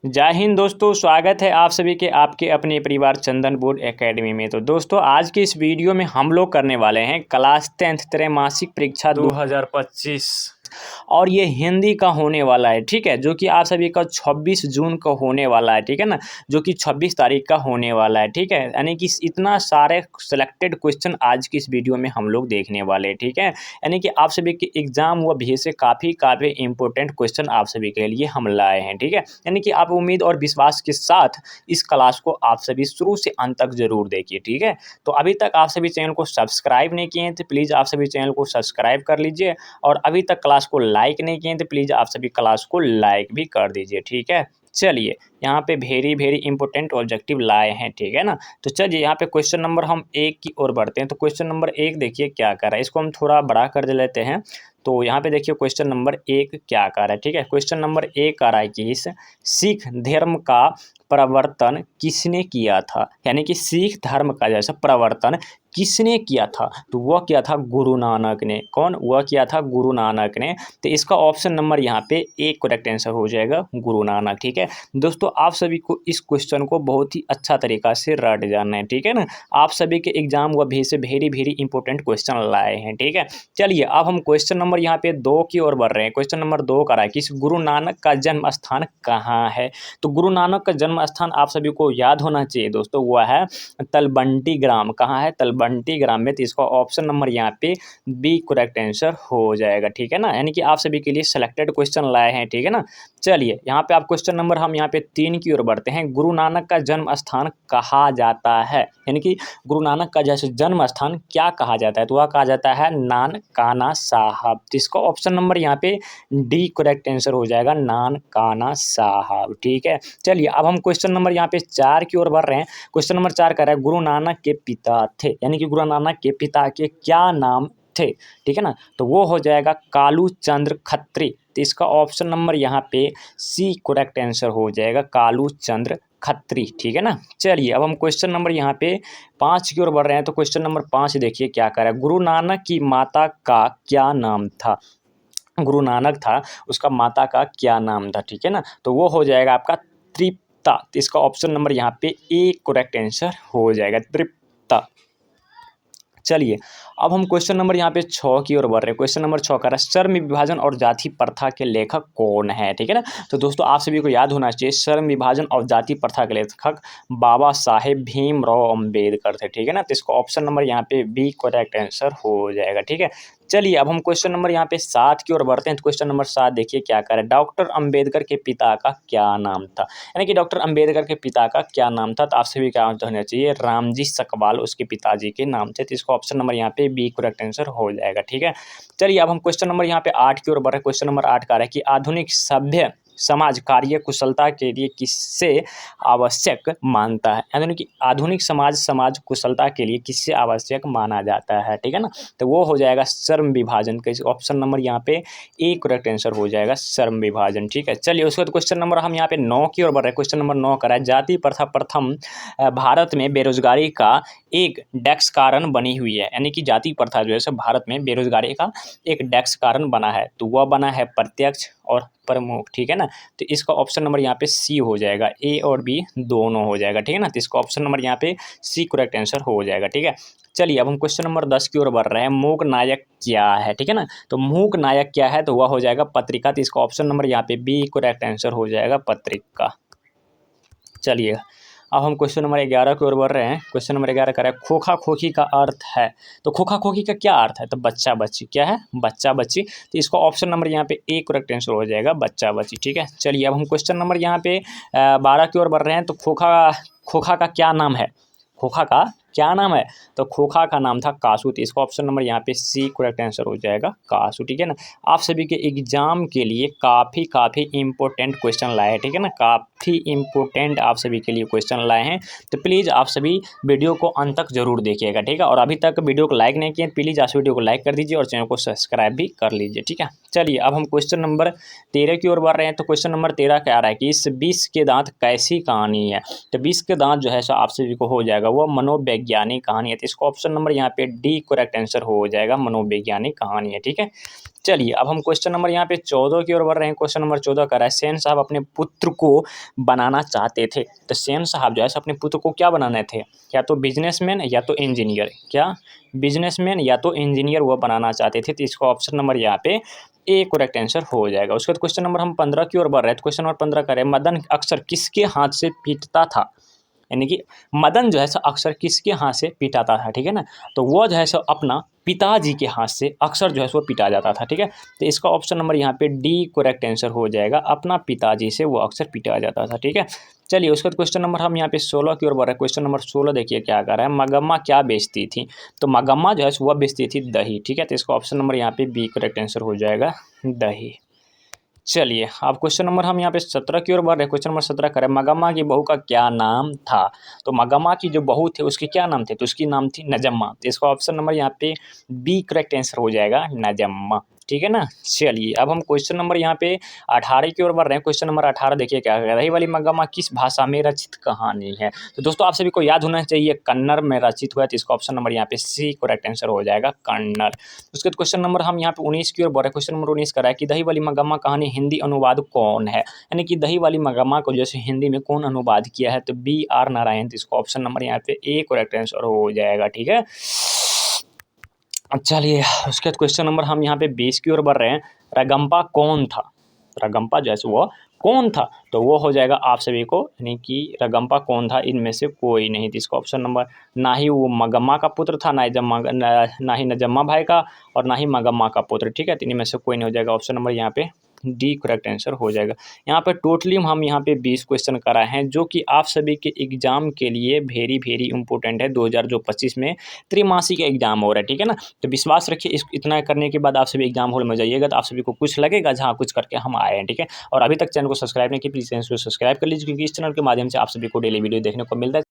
जय हिंद दोस्तों, स्वागत है आप सभी के आपके अपने परिवार चंदन बोर्ड एकेडमी में। तो दोस्तों आज के इस वीडियो में हम लोग करने वाले हैं क्लास 10th त्रैमासिक परीक्षा 2025 और ये हिंदी का होने वाला है, ठीक है, जो कि आप सभी का 26 जून का होने वाला है, ठीक है ना, जो कि 26 तारीख का होने वाला है, ठीक है। यानी कि इतना सारे सिलेक्टेड क्वेश्चन आज की इस वीडियो में हम लोग देखने वाले हैं, ठीक है। यानी कि आप सभी के एग्जाम व भी से काफ़ी इंपॉर्टेंट क्वेश्चन आप सभी के लिए हम लाए हैं, ठीक है। यानी कि आप उम्मीद और विश्वास के साथ इस क्लास को आप सभी शुरू से अंत तक जरूर देखिए, ठीक है। तो अभी तक आप सभी चैनल को सब्सक्राइब नहीं किए हैं तो प्लीज़ आप सभी चैनल को सब्सक्राइब कर लीजिए, और अभी तक क्लास को लाइक नहीं किए तो प्लीज़ आप सभी क्लास को लाइक भी कर दीजिए, ठीक है। चलिए यहाँ पे वेरी इंपॉर्टेंट ऑब्जेक्टिव लाए हैं, ठीक है ना। तो चलिए यहाँ पे क्वेश्चन नंबर हम 1 की ओर बढ़ते हैं। तो क्वेश्चन नंबर 1 देखिए क्या कर रहा है, इसको हम थोड़ा बड़ा कर दे लेते हैं। तो यहाँ पे देखिए क्वेश्चन नंबर 1 क्या कर रहा है, ठीक है। क्वेश्चन नंबर 1 आ रहा है कि इस सिख धर्म का प्रवर्तन किसने किया था, यानी कि सिख धर्म का जैसा प्रवर्तन किसने किया था, तो वह किया था गुरु नानक ने। कौन? वह किया था गुरु नानक ने। तो इसका ऑप्शन नंबर यहाँ पे एक करेक्ट आंसर हो जाएगा गुरु नानक, ठीक है। दोस्तों आप सभी को इस क्वेश्चन को बहुत ही अच्छा तरीका से रट जाना है, ठीक है ना। आप सभी के एग्जाम व भी से वेरी इंपॉर्टेंट क्वेश्चन लाए हैं, ठीक है। चलिए अब हम क्वेश्चन नंबर यहाँ पे 2 की ओर बढ़ रहे हैं। क्वेश्चन नंबर 2 का रहा है कि गुरु नानक का जन्म स्थान कहाँ है। तो गुरु नानक का जन्म स्थान आप सभी को याद होना चाहिए दोस्तों, वह है तलबंटी ग्राम। कहाँ है? तलबंटी ग्राम में। तो इसका ऑप्शन नंबर यहाँ पे बी करेक्ट आंसर हो जाएगा, ठीक है ना। यानी कि आप सभी के लिए सिलेक्टेड क्वेश्चन लाए हैं, ठीक है ना। चलिए यहाँ पे आप क्वेश्चन नंबर हम यहाँ पे 3 की ओर बढ़ते हैं। गुरु नानक का जन्म स्थान कहा जाता है, यानी कि गुरु नानक का जैसे जन्म स्थान क्या कहा जाता है, तो वह कहा जाता है नानकाना साहब। तो इसका ऑप्शन नंबर यहाँ पे डी करेक्ट आंसर हो जाएगा, नानकाना साहब, ठीक है। चलिए अब हम क्वेश्चन नंबर यहाँ पे 4 की ओर बढ़ रहे हैं। क्वेश्चन नंबर 4 कह रहा है गुरु नानक के पिता थे, यानी कि गुरु नानक के पिता के क्या नाम थे, ठीक है ना। तो वो हो जाएगा कालू चंद्र खत्री। तो इसका ऑप्शन नंबर यहाँ पे सी करेक्ट आंसर हो जाएगा, कालू चंद्र खत्री, ठीक है ना। चलिए अब हम क्वेश्चन नंबर यहाँ पे 5 की ओर बढ़ रहे हैं। तो क्वेश्चन नंबर 5 देखिए क्या कर रहा है। गुरु नानक की माता का क्या नाम था। गुरु नानक था, उसका माता का क्या नाम था, ठीक है ना। तो वो हो जाएगा आपका तृप्ता। तो इसका ऑप्शन नंबर यहाँ पे ए करेक्ट आंसर हो जाएगा, तृप्ता। चलिए अब हम क्वेश्चन नंबर यहाँ पे 6 की ओर बढ़ रहे हैं। क्वेश्चन नंबर 6 का श्रम विभाजन और जाति प्रथा के लेखक कौन है, ठीक है ना। तो दोस्तों आप सभी को याद होना चाहिए श्रम विभाजन और जाति प्रथा के लेखक बाबा साहेब भीमराव अम्बेडकर थे, ठीक है ना। तो इसका ऑप्शन नंबर यहाँ पे बी करेक्ट आंसर हो जाएगा, ठीक है। चलिए अब हम क्वेश्चन नंबर यहाँ पे 7 की ओर बढ़ते हैं। तो क्वेश्चन नंबर 7 देखिए क्या कर रहा है। डॉक्टर अम्बेडकर के पिता का क्या नाम था, यानी कि डॉक्टर अम्बेडकर के पिता का क्या नाम था। तो आप सभी का आंसर होना चाहिए रामजी सकपाल उसके पिताजी के नाम थे। तो इसका ऑप्शन नंबर यहाँ पे बी करेक्ट आंसर हो जाएगा, ठीक है। चलिए अब हम क्वेश्चन नंबर यहाँ पे 8 की ओर बढ़ रहे हैं। क्वेश्चन नंबर 8 का है कि आधुनिक सभ्य समाज कार्य कुशलता के लिए किससे आवश्यक मानता है, यानी कि आधुनिक समाज कुशलता के लिए किससे आवश्यक माना जाता है, ठीक है ना। तो वो हो जाएगा श्रम विभाजन का। ऑप्शन नंबर यहाँ पे ए करेक्ट आंसर हो जाएगा, श्रम विभाजन, ठीक है। चलिए उसके बाद क्वेश्चन नंबर हम यहाँ पे 9 की ओर बढ़ रहे हैं। क्वेश्चन नंबर 9 करा है जाति प्रथा प्रथम भारत में बेरोजगारी का एक डेक्स कारण बनी हुई है, यानी कि जाति प्रथा जो है भारत में बेरोजगारी का एक डेक्स कारण बना है। तो वह बना है प्रत्यक्ष और प्रमुख, ठीक है ना। तो इसका ऑप्शन नंबर यहाँ पे सी हो जाएगा, ए और बी दोनों हो जाएगा, ठीक है ना। तो इसका ऑप्शन नंबर यहाँ पे सी करेक्ट आंसर हो जाएगा, ठीक है। चलिए अब हम क्वेश्चन नंबर 10 की ओर बढ़ रहे हैं। मूक नायक क्या है, ठीक है ना। तो मूक नायक क्या है, तो वह हो जाएगा पत्रिका। तो इसका ऑप्शन नंबर यहाँ पे बी करेक्ट आंसर हो जाएगा, पत्रिका। चलिए अब हम क्वेश्चन नंबर 11 की ओर बढ़ रहे हैं। क्वेश्चन नंबर 11 कह रहा है खोखा खोखी का अर्थ है। तो खोखा खोखी का क्या अर्थ है, तो बच्चा बच्ची। क्या है? बच्चा बच्ची। तो इसका ऑप्शन नंबर यहाँ पे ए करेक्ट आंसर हो जाएगा, बच्चा बच्ची, ठीक है। चलिए अब हम क्वेश्चन नंबर यहाँ पे 12 की ओर बढ़ रहे हैं। तो खोखा का क्या नाम है, खोखा का क्या नाम है, तो खोखा का नाम था कासू। तो इसका ऑप्शन नंबर यहाँ पे सी करेक्ट आंसर हो जाएगा, कासू, ठीक है ना। आप सभी के एग्जाम के लिए काफ़ी इंपॉर्टेंट क्वेश्चन लाए हैं, ठीक है ना। काफ़ी इंपॉर्टेंट आप सभी के लिए क्वेश्चन लाए हैं। तो प्लीज़ आप सभी वीडियो को अंत तक जरूर देखिएगा, ठीक है। और अभी तक वीडियो को लाइक नहीं किए प्लीज़ आप वीडियो को लाइक कर दीजिए और चैनल को सब्सक्राइब भी कर लीजिए, ठीक है। चलिए अब हम क्वेश्चन नंबर 13 की ओर बढ़ रहे हैं। तो क्वेश्चन नंबर 13 क्या आ रहा है कि इस 20 के दांत कैसी कहानी है। तो 20 के दांत जो है सो आप सभी को हो जाएगा वो मनोवैज्ञानिक मनोवैज्ञानिक कहानी है। तो इसका ऑप्शन नंबर यहाँ पे डी करेक्ट आंसर हो जाएगा, मनोवैज्ञानिक कहानी है। ठीक है, चलिए अब हम क्वेश्चन नंबर यहाँ पे 14 की ओर बढ़ रहे हैं। क्वेश्चन नंबर 14 कर रहा है, सेन साहब अपने पुत्र को बनाना चाहते थे। तो सेन साहब जो है अपने पुत्र को क्या बनाने थे, या तो बिजनेसमैन या तो इंजीनियर, क्या बिजनेसमैन या तो इंजीनियर वो बनाना चाहते थे। तो इसका ऑप्शन नंबर यहाँ पे ए करेक्ट आंसर हो जाएगा। उसके बाद क्वेश्चन नंबर हम 15 की ओर बढ़ रहे हैं। क्वेश्चन नंबर 15 करें, मदन अक्सर किसके हाथ से पीटता था, यानी कि मदन जो है सो अक्सर किसके हाथ से पिटाता था। ठीक है ना, तो वो जो है सो अपना पिताजी के हाथ से अक्सर जो है सो पिटा जाता था। ठीक है, तो इसका ऑप्शन नंबर यहाँ पे डी करेक्ट आंसर हो जाएगा, अपना पिताजी से वो अक्सर पिटा जाता था। ठीक है, चलिए उसके बाद क्वेश्चन नंबर हम यहाँ पे 16 की ओर बढ़ रहे हैं। क्वेश्चन नंबर 16 देखिए क्या कर रहा है, मगम्मा क्या बेचती थी। तो मगम्मा जो है वह बेचती थी दही। ठीक है, तो इसका ऑप्शन नंबर यहाँ पे बी करेक्ट आंसर हो जाएगा, दही। चलिए अब क्वेश्चन नंबर हम यहाँ पे 17 की ओर बढ़ रहे हैं। क्वेश्चन नंबर 17 करें, मगम्मा की बहू का क्या नाम था। तो मगम्मा की जो बहू थे उसके क्या नाम थे, तो उसकी नाम थी नजम्मा। तो इसका ऑप्शन नंबर यहाँ पे बी करेक्ट आंसर हो जाएगा, नजम्मा। ठीक है ना, चलिए अब हम क्वेश्चन नंबर यहाँ पे 18 की ओर बढ़ रहे हैं। क्वेश्चन नंबर 18 देखिए क्या है, रही वाली मगम्मा किस भाषा में रचित कहानी है। तो दोस्तों आप सभी को याद होना चाहिए कन्नड़ में रचित हुआ है। तो इसका ऑप्शन नंबर यहाँ पे सी करेक्ट आंसर हो जाएगा, कन्नड़। उसके बाद क्वेश्चन नंबर हम यहाँ पे 19 की ओर बढ़ रहे हैं। क्वेश्चन नंबर 19 करा है कि दही वाली मगम्मा कहानी हिंदी अनुवाद कौन है, यानी कि दही वाली मगम्मा को जैसे हिंदी में कौन अनुवाद किया है। तो बी आर नारायण। तो इसका ऑप्शन नंबर यहाँ पे ए करेक्ट आंसर हो जाएगा। ठीक है, चलिए उसके बाद क्वेश्चन नंबर हम यहाँ पे 20 की ओर बढ़ रहे हैं, रगम्पा कौन था। रगम्पा जो है वो कौन था, तो वो हो जाएगा आप सभी को, यानी कि रगम्पा कौन था, इनमें से कोई नहीं। तो इसका ऑप्शन नंबर, ना ही वो मगम्मा का पुत्र था, ना ही नजम्मा भाई का, और ना ही मगम्मा का पुत्र। ठीक है, तो इनमें से कोई नहीं हो जाएगा, ऑप्शन नंबर यहाँ पे डी करेक्ट आंसर हो जाएगा। यहाँ पे टोटली हम यहाँ पे 20 क्वेश्चन कराए हैं, जो कि आप सभी के एग्जाम के लिए वेरी वेरी इंपॉर्टेंट है। 2025 में त्रैमासिक एग्जाम हो रहा है। ठीक है ना, तो विश्वास रखिए इस इतना करने के बाद आप सभी एग्जाम हॉल में जाइएगा तो आप सभी को कुछ लगेगा जहाँ कुछ करके हम आए हैं। ठीक है, और अभी तक चैनल को सब्सक्राइब नहीं किया, प्लीज़ चैनल को सब्सक्राइब कर लीजिए, क्योंकि इस चैनल के माध्यम से आप सभी को डेली वीडियो देखने को मिलता है।